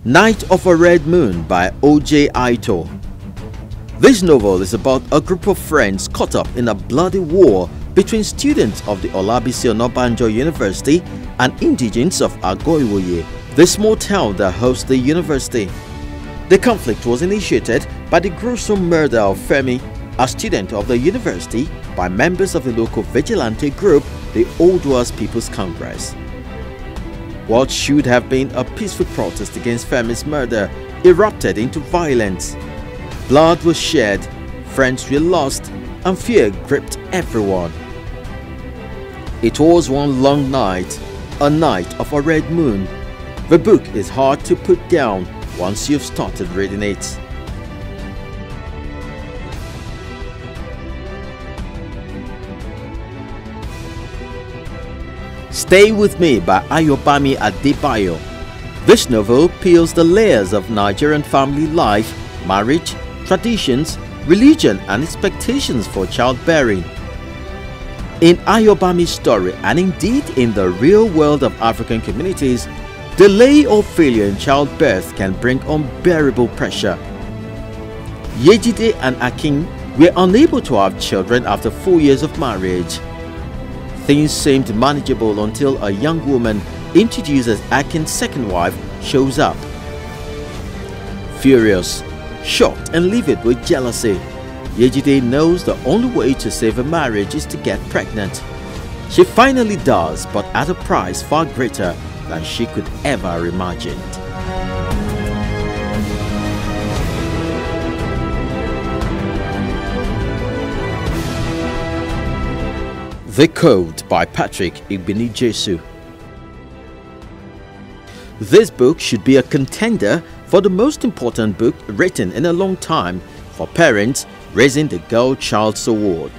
Night of a Red Moon by O.J. Aito. This novel is about a group of friends caught up in a bloody war between students of the Olabisi Onabanjo University and indigents of Agoiwoye, the small town that hosts the university. The conflict was initiated by the gruesome murder of Femi, a student of the university, by members of the local vigilante group, the Oduas People's Congress. What should have been a peaceful protest against Femi's murder erupted into violence. Blood was shed, friends were lost, and fear gripped everyone. It was one long night, a night of a red moon. The book is hard to put down once you've started reading it. Stay With Me by Ayobami Adebayo. This novel peels the layers of Nigerian family life, marriage, traditions, religion and expectations for childbearing. In Ayobami's story, and indeed in the real world of African communities, delay or failure in childbirth can bring unbearable pressure. Yejide and Akin were unable to have children after 4 years of marriage. Things seemed manageable until a young woman introduced as Akin's second wife shows up. Furious, shocked and livid with jealousy, Yejide knows the only way to save a marriage is to get pregnant. She finally does, but at a price far greater than she could ever imagine. The Code by Patrick Igbenijesu. This book should be a contender for the most important book written in a long time for parents raising the Girl Child's Award.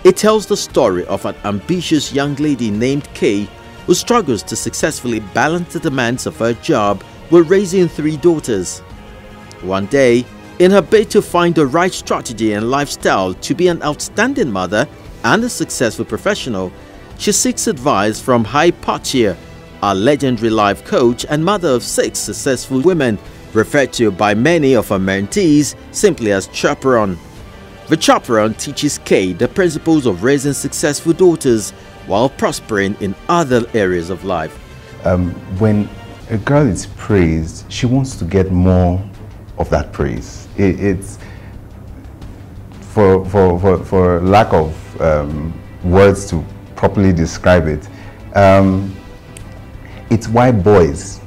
It tells the story of an ambitious young lady named Kay who struggles to successfully balance the demands of her job with raising 3 daughters. One day, in her bid to find the right strategy and lifestyle to be an outstanding mother and a successful professional, she seeks advice from Hypatia, a legendary life coach and mother of 6 successful women, referred to by many of her mentees simply as chaperone. The chaperone teaches Kay the principles of raising successful daughters while prospering in other areas of life. When a girl is praised, she wants to get more of that praise. It's for lack of words to properly describe it. It's why boys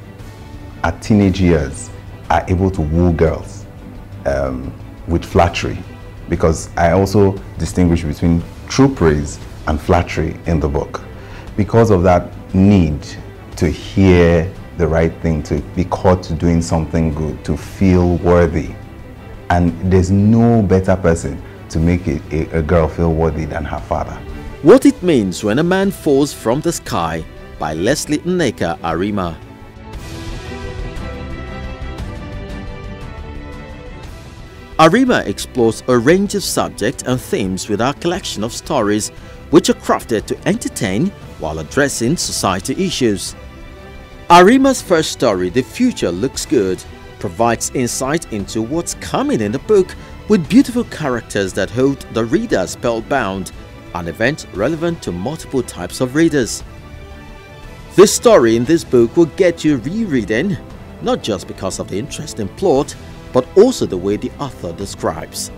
at teenage years are able to woo girls with flattery, because I also distinguish between true praise and flattery in the book, because of that need to hear the right thing, to be caught to doing something good, to feel worthy. And there's no better person to make a girl feel worthy than her father. What It Means When a Man Falls from the Sky by Leslie Nneka Arima. Arima explores a range of subjects and themes with our collection of stories which are crafted to entertain while addressing society issues. Arima's first story, The Future Looks Good, provides insight into what's coming in the book with beautiful characters that hold the reader spellbound, an event relevant to multiple types of readers. This story in this book will get you rereading, not just because of the interesting plot, but also the way the author describes.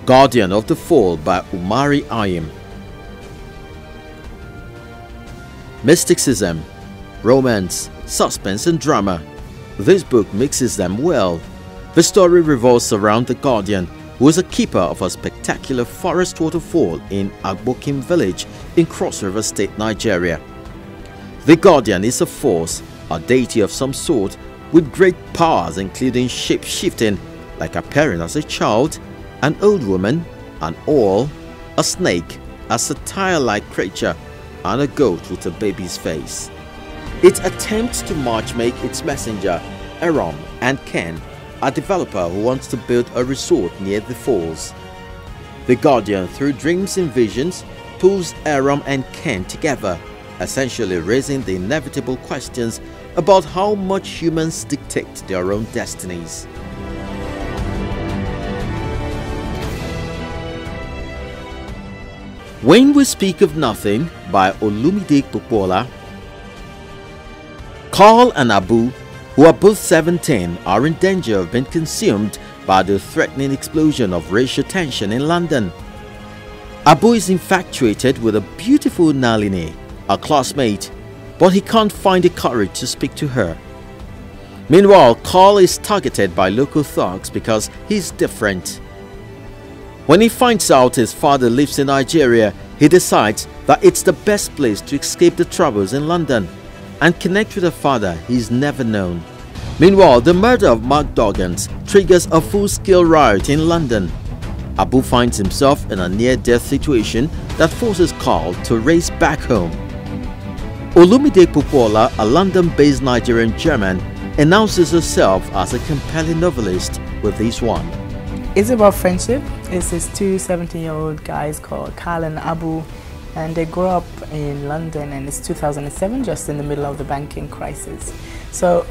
Guardian of the Fall by Umari Ayim. Mysticism, romance, suspense and drama. This book mixes them well. The story revolves around the Guardian, who is a keeper of a spectacular forest waterfall in Agbokim village in Cross River State, Nigeria. The Guardian is a force, a deity of some sort, with great powers including shape-shifting, like appearing as a child, an old woman, an owl, a snake, a satire-like creature, and a goat with a baby's face. It attempts to matchmake its messenger, Aram and Ken, a developer who wants to build a resort near the falls. The Guardian, through dreams and visions, pulls Aram and Ken together, essentially raising the inevitable questions about how much humans dictate their own destinies. When We Speak of Nothing by Olumide Popola, Carl and Abu, who are both 17, are in danger of being consumed by the threatening explosion of racial tension in London. Abu is infatuated with a beautiful Nalini, a classmate, but he can't find the courage to speak to her. Meanwhile, Carl is targeted by local thugs because he's different. When he finds out his father lives in Nigeria, he decides that it's the best place to escape the troubles in London and connect with a father he's never known. Meanwhile, the murder of Mark Doggins triggers a full-scale riot in London. Abu finds himself in a near-death situation that forces Carl to race back home. Olumide Popola, a London-based Nigerian German, announces herself as a compelling novelist with this one. It's about friendship. It's these two 17-year-old guys called Carl and Abu, and they grew up in London, and it's 2007, just in the middle of the banking crisis. So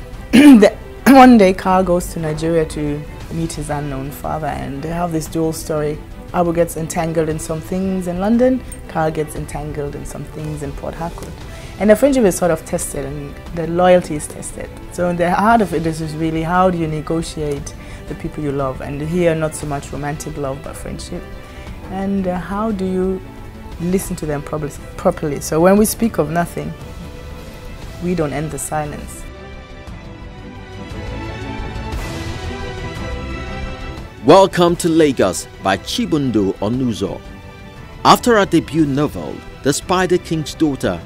one day Carl goes to Nigeria to meet his unknown father, and they have this dual story. Abu gets entangled in some things in London, Carl gets entangled in some things in Port Harcourt. And the friendship is sort of tested, and the loyalty is tested. So the heart of it is really, how do you negotiate the people you love? And here, not so much romantic love, but friendship. And how do you listen to them properly? So when we speak of nothing, we don't end the silence. Welcome to Lagos by Chibundu Onuzo. After her debut novel, The Spider King's Daughter,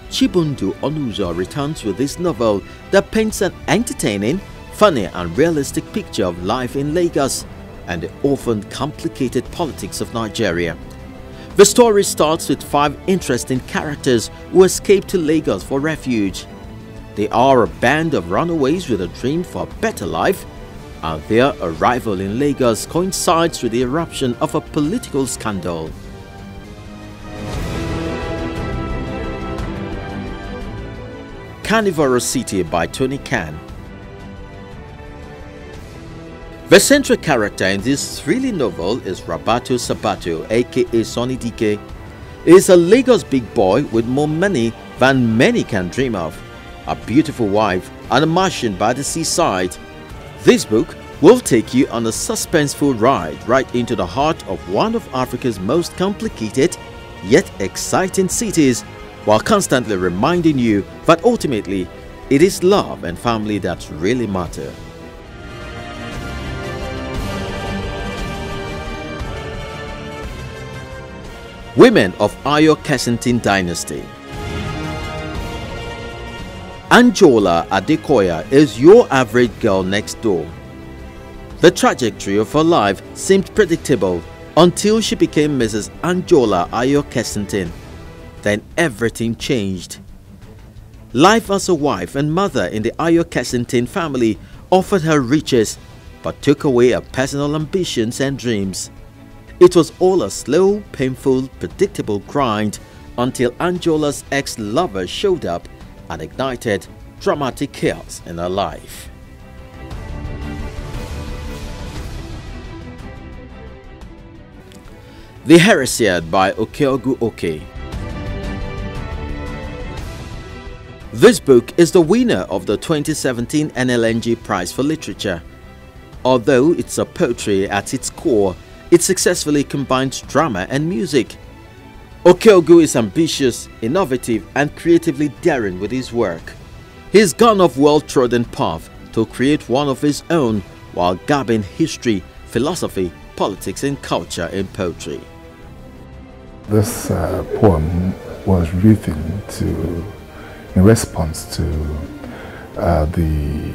Chibundu Onuzo returns with this novel that paints an entertaining, funny and realistic picture of life in Lagos and the often complicated politics of Nigeria. The story starts with 5 interesting characters who escape to Lagos for refuge. They are a band of runaways with a dream for a better life, and their arrival in Lagos coincides with the eruption of a political scandal. Carnivorous City by Tony Khan. The central character in this thrilling novel is Rabato Sabato, aka Sonny DK. He is a Lagos big boy with more money than many can dream of, a beautiful wife and a mansion by the seaside. This book will take you on a suspenseful ride right into the heart of one of Africa's most complicated yet exciting cities, while constantly reminding you that ultimately it is love and family that really matter. Women of Ayo Kensington Dynasty. Anjola Adekoya is your average girl next door. The trajectory of her life seemed predictable until she became Mrs. Anjola Ayo Kensington. Then everything changed. Life as a wife and mother in the Ayo Kensington family offered her riches, but took away her personal ambitions and dreams. It was all a slow, painful, predictable grind until Anjola's ex-lover showed up and ignited dramatic chaos in her life. The Heresiad by Okeogu Oke. This book is the winner of the 2017 NLNG Prize for Literature. Although it's a poetry at its core, it successfully combines drama and music. Okeogu is ambitious, innovative, and creatively daring with his work. He's gone off well-trodden path to create one of his own while gabbing history, philosophy, politics, and culture in poetry. This poem was written in response to the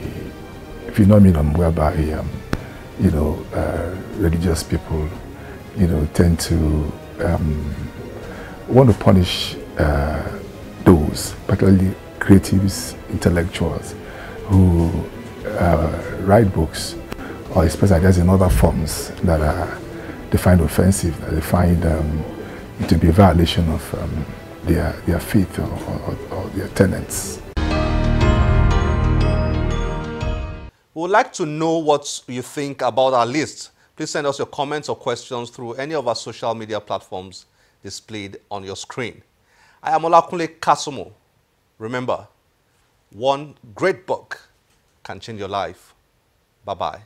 phenomenon whereby religious people tend to want to punish those, particularly creatives, intellectuals who write books or express ideas in other forms that are they find offensive, that they find it to be a violation of their faith or their tenets. We would like to know what you think about our list. Please send us your comments or questions through any of our social media platforms displayed on your screen. I am Olakunle Kasumo. Remember, one great book can change your life. Bye-bye.